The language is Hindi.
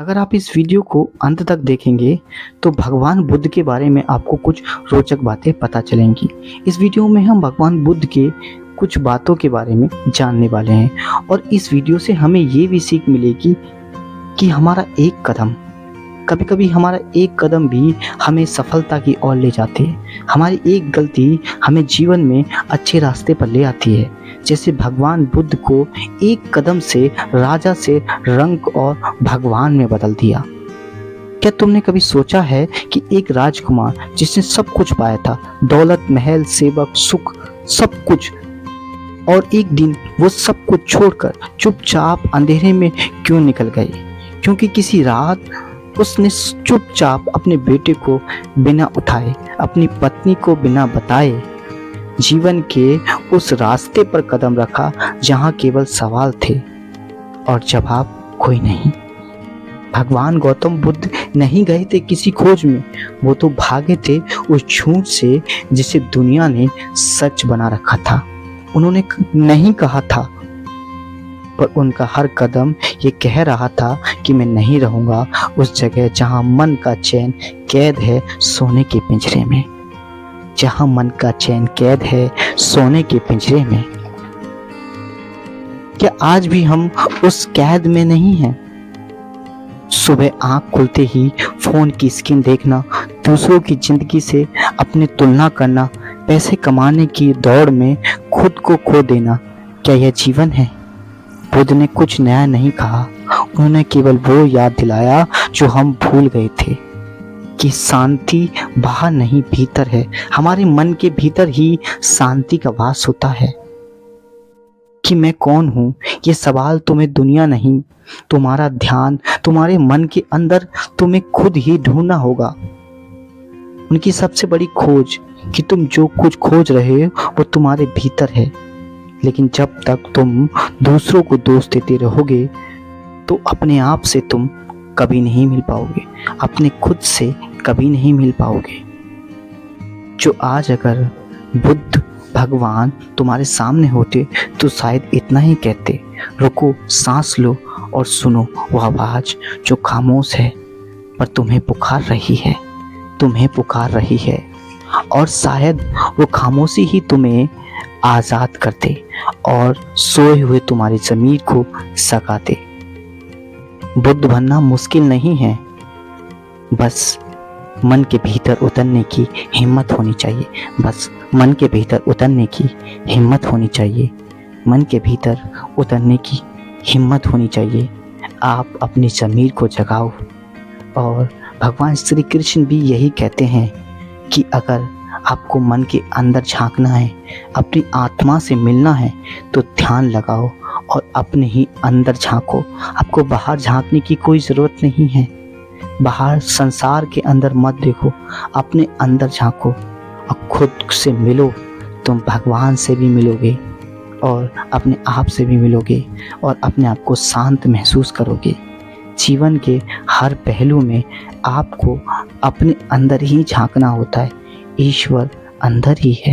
अगर आप इस वीडियो को अंत तक देखेंगे तो भगवान बुद्ध के बारे में आपको कुछ रोचक बातें पता चलेंगी। इस वीडियो में हम भगवान बुद्ध के कुछ बातों के बारे में जानने वाले हैं और इस वीडियो से हमें ये भी सीख मिलेगी कि हमारा एक कदम, कभी कभी हमारा एक कदम भी हमें सफलता की ओर ले जाती है। हमारी एक गलती हमें जीवन में अच्छे रास्ते पर ले आती है। जैसे भगवान बुद्ध को एक कदम से राजा से रंक और भगवान में बदल दिया। क्या तुमने कभी सोचा है कि एक राजकुमार जिसने सब कुछ पाया था, दौलत, महल, सेवक, सुख, सब कुछ, और एक दिन वो सब कुछ छोड़कर चुपचाप अंधेरे में क्यों निकल गए? क्योंकि किसी रात उसने चुपचाप अपने बेटे को बिना उठाए, अपनी पत्नी को बिना बताए जीवन के उस रास्ते पर कदम रखा जहां केवल सवाल थे और जवाब कोई नहीं। भगवान गौतम बुद्ध नहीं गए थे किसी खोज में, वो तो भागे थे उस झूठ से जिसे दुनिया ने सच बना रखा था। उन्होंने नहीं कहा था, पर उनका हर कदम ये कह रहा था कि मैं नहीं रहूंगा उस जगह जहां मन का चैन कैद है सोने के पिंजरे में, जहां मन का चैन कैद है सोने के पिंजरे में। क्या आज भी हम उस कैद में नहीं हैं? सुबह आंख खुलते ही फोन की स्क्रीन देखना, दूसरों की जिंदगी से अपनी तुलना करना, पैसे कमाने की दौड़ में खुद को खो देना, क्या यह जीवन है? बुद्ध ने कुछ नया नहीं कहा, उन्होंने केवल वो याद दिलाया जो हम भूल गए थे कि शांति बाहर नहीं भीतर है। हमारे मन के भीतर ही शांति का वास होता है। कि मैं कौन हूं, ये सवाल तुम्हें दुनिया नहीं, तुम्हारा ध्यान, तुम्हारे मन के अंदर तुम्हें खुद ही ढूंढना होगा। उनकी सबसे बड़ी खोज कि तुम जो कुछ खोज रहे हो वो तुम्हारे भीतर है। लेकिन जब तक तुम दूसरों को दोष देते रहोगे तो अपने आप से तुम कभी नहीं मिल पाओगे, अपने खुद से कभी नहीं मिल पाओगे। जो आज अगर बुद्ध भगवान तुम्हारे सामने होते तो शायद इतना ही कहते, रुको, सांस लो और सुनो वो आवाज जो खामोश है पर तुम्हें पुकार रही है, तुम्हें पुकार रही है। और शायद वो खामोशी ही तुम्हें आजाद करते और सोए हुए तुम्हारी ज़मीर को सकाते। बुद्ध बनना मुश्किल नहीं है, बस मन के भीतर उतरने की हिम्मत होनी चाहिए। बस मन के भीतर उतरने की हिम्मत होनी चाहिए। मन के भीतर उतरने की हिम्मत होनी चाहिए। आप अपनी ज़मीर को जगाओ। और भगवान श्री कृष्ण भी यही कहते हैं कि अगर आपको मन के अंदर झांकना है, अपनी आत्मा से मिलना है, तो ध्यान लगाओ और अपने ही अंदर झांको। आपको बाहर झांकने की कोई ज़रूरत नहीं है। बाहर संसार के अंदर मत देखो, अपने अंदर झांको और खुद से मिलो। तुम भगवान से भी मिलोगे और अपने आप से भी मिलोगे और अपने आप को शांत महसूस करोगे। जीवन के हर पहलू में आपको अपने अंदर ही झांकना होता है। ईश्वर अंदर ही है।